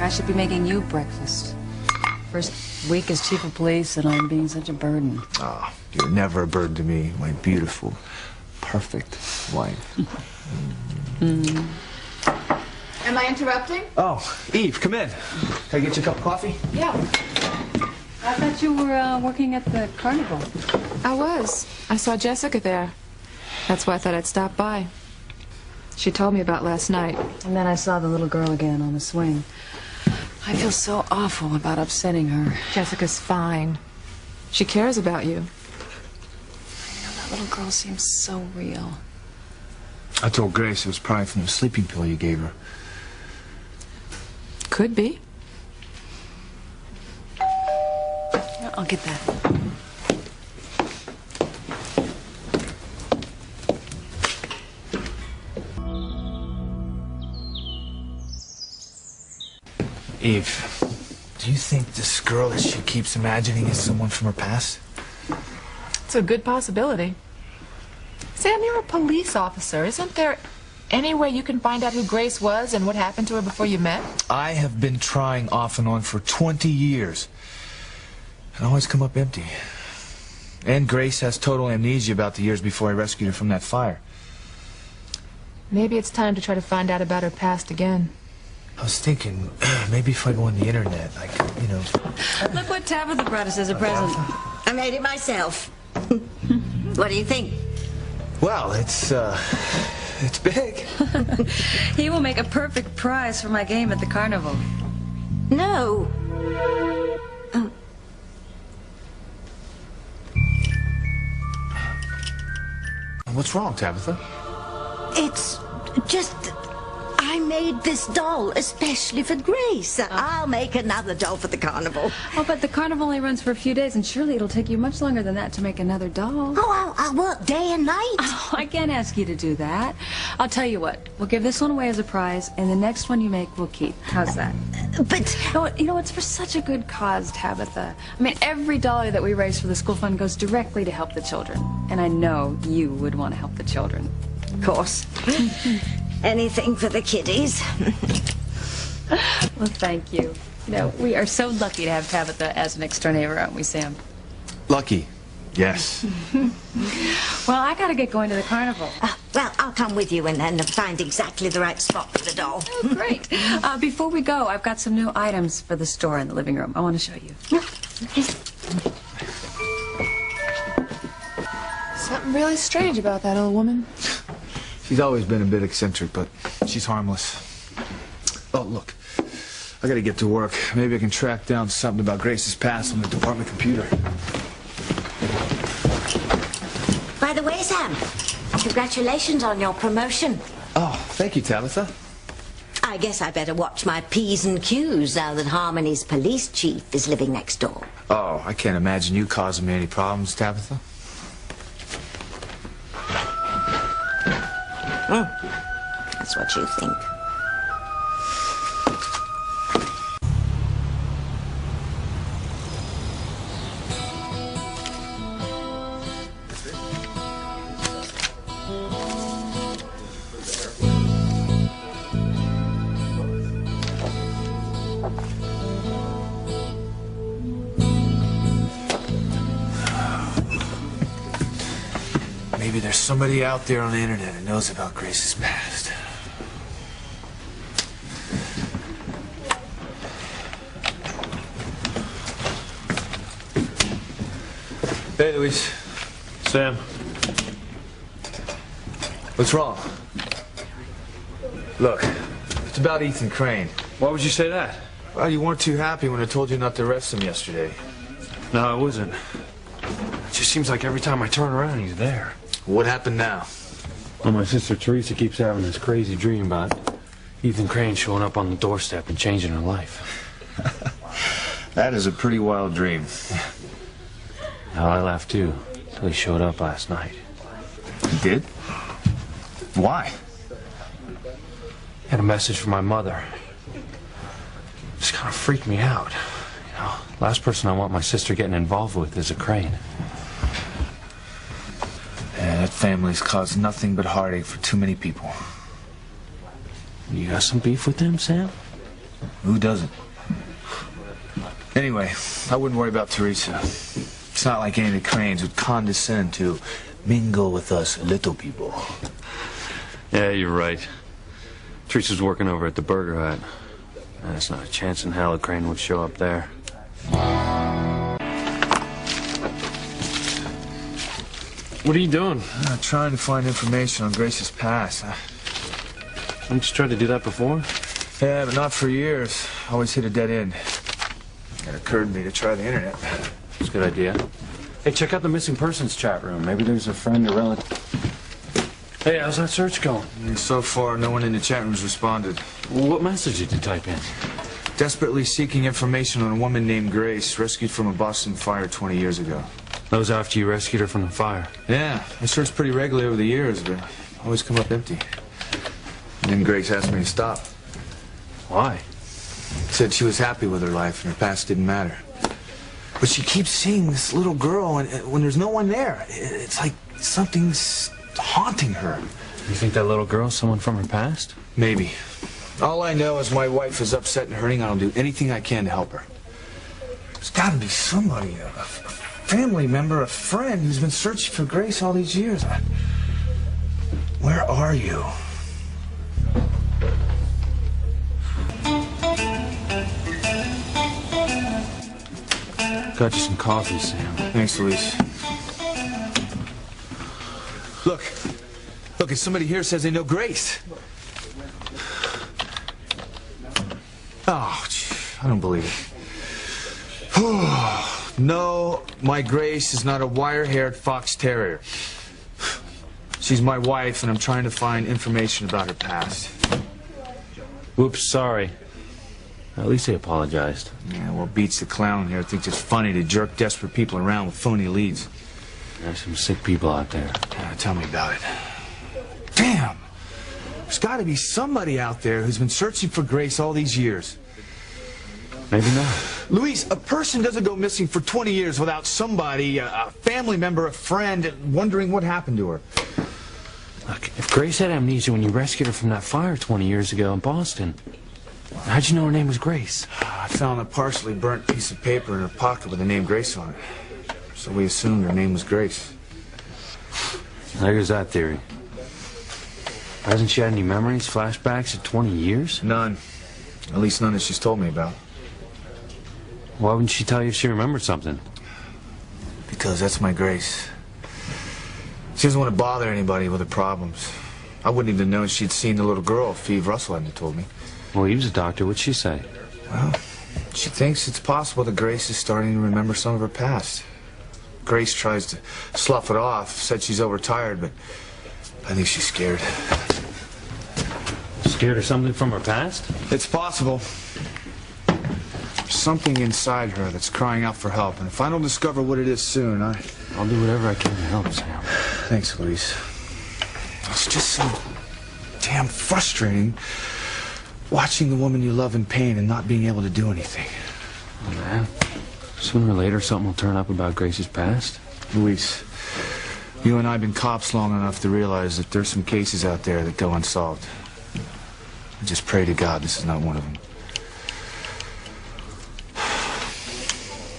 I should be making you breakfast. First week as chief of police, and I'm being such a burden. Oh, you're never a burden to me, my beautiful, perfect wife. Am I interrupting? Oh, Eve, come in. Can I get you a cup of coffee? Yeah. I thought you were working at the carnival. I was. I saw Jessica there. That's why I thought I'd stop by. She told me about last night. And then I saw the little girl again on the swing. I feel so awful about upsetting her. Jessica's fine. She cares about you. That little girl seems so real. I told Grace it was probably from the sleeping pill you gave her. Could be. I'll get that. Eve, do you think this girl that she keeps imagining is someone from her past? It's a good possibility. Sam, you're a police officer. Isn't there any way you can find out who Grace was and what happened to her before you met? I have been trying off and on for 20 years. And always come up empty. And Grace has total amnesia about the years before I rescued her from that fire. Maybe it's time to try to find out about her past again. I was thinking, maybe if I go on the internet, like, you know... Look what Tabitha brought us as a present. I made it myself. What do you think? Well, it's big. He will make a perfect prize for my game at the carnival. No. Oh. What's wrong, Tabitha? It's just... I made this doll especially for Grace. I'll make another doll for the carnival. Oh, but the carnival only runs for a few days, and surely it'll take you much longer than that to make another doll. Oh, I'll work day and night. Oh, I can't ask you to do that. I'll tell you what. We'll give this one away as a prize, and the next one you make, we'll keep. How's that? But... You know, it's for such a good cause, Tabitha. I mean, every dollar that we raise for the school fund goes directly to help the children. And I know you would want to help the children. Of course. Anything for the kiddies. Well, thank you. You know, we are so lucky to have Tabitha as an next door neighbor, aren't we, Sam? Lucky. Yes. Well, I gotta get going to the carnival. Well, I'll come with you and then find exactly the right spot for the doll. Oh, great. Before we go, I've got some new items for the store in the living room. I want to show you. Something really strange about that old woman. She's always been a bit eccentric, but she's harmless. Oh, look. I gotta get to work. Maybe I can track down something about Grace's past on the department computer. By the way, Sam, congratulations on your promotion. Oh, thank you, Tabitha. I guess I better watch my P's and Q's now that Harmony's police chief is living next door. Oh, I can't imagine you causing me any problems, Tabitha. That's what you think. Maybe there's somebody out there on the internet who knows about Grace's past. Hey, Luis. Sam. What's wrong? Look, it's about Ethan Crane. Why would you say that? Well, you weren't too happy when I told you not to arrest him yesterday. No, I wasn't. It just seems like every time I turn around, he's there. What happened now? Well, my sister Teresa keeps having this crazy dream about Ethan Crane showing up on the doorstep and changing her life. That is a pretty wild dream. Now, I laughed too, until he showed up last night. He did? Why? He had a message from my mother. Just kind of freaked me out. You know, last person I want my sister getting involved with is a Crane. Yeah, that family's caused nothing but heartache for too many people. You got some beef with them, Sam? Who doesn't? Anyway, I wouldn't worry about Teresa. It's not like any of the Cranes would condescend to mingle with us little people. Yeah, you're right. Teresa's working over at the Burger Hut. There's not a chance in hell a Crane would show up there. What are you doing? Trying to find information on Grace's past. Haven't you tried to do that before? Yeah, but not for years. Always hit a dead end. It occurred to me to try the internet. It's a good idea. Hey, check out the missing persons chat room. Maybe there's a friend or relative. Hey, how's that search going? And so far, no one in the chat room's responded. What message did you type in? Desperately seeking information on a woman named Grace, rescued from a Boston fire 20 years ago. That was after you rescued her from the fire. Yeah, I searched pretty regularly over the years, but always come up empty. And then Grace asked me to stop. Why? Said she was happy with her life and her past didn't matter. But she keeps seeing this little girl, and when there's no one there, it's like something's haunting her. You think that little girl's someone from her past? Maybe. All I know is my wife is upset and hurting. I'll do anything I can to help her. There's got to be somebody, a family member, a friend who's been searching for Grace all these years. Where are you? Got you some coffee, Sam. Thanks, Luis. Look, if somebody here says they know Grace. Oh, I don't believe it. No, my Grace is not a wire-haired fox terrier. She's my wife, and I'm trying to find information about her past. Whoops, sorry. At least they apologized. Yeah, well, beats the clown here thinks it's funny to jerk desperate people around with phony leads. There's some sick people out there. Tell me about it. Damn! There's got to be somebody out there who's been searching for Grace all these years. Maybe not. Luis, a person doesn't go missing for 20 years without somebody, a family member, a friend, wondering what happened to her. Look, if Grace had amnesia when you rescued her from that fire 20 years ago in Boston, how'd you know her name was Grace? I found a partially burnt piece of paper in her pocket with the name Grace on it. So we assumed her name was Grace. There goes that theory. Hasn't she had any memories, flashbacks of 20 years? None. At least none that she's told me about. Why wouldn't she tell you if she remembered something? Because that's my Grace. She doesn't want to bother anybody with her problems. I wouldn't even know she'd seen the little girl if Phoebe Russell hadn't told me. Well, he was a doctor. What'd she say? Well, she thinks it's possible that Grace is starting to remember some of her past. Grace tries to slough it off, said she's overtired, but I think she's scared. Scared of something from her past? It's possible. There's something inside her that's crying out for help, and if I don't discover what it is soon, I'll do whatever I can to help, Sam. Thanks, Luis. It's just so damn frustrating watching the woman you love in pain and not being able to do anything. Oh, man. Sooner or later, something will turn up about Grace's past. Luis, you and I have been cops long enough to realize that there's some cases out there that go unsolved. I just pray to God this is not one of them.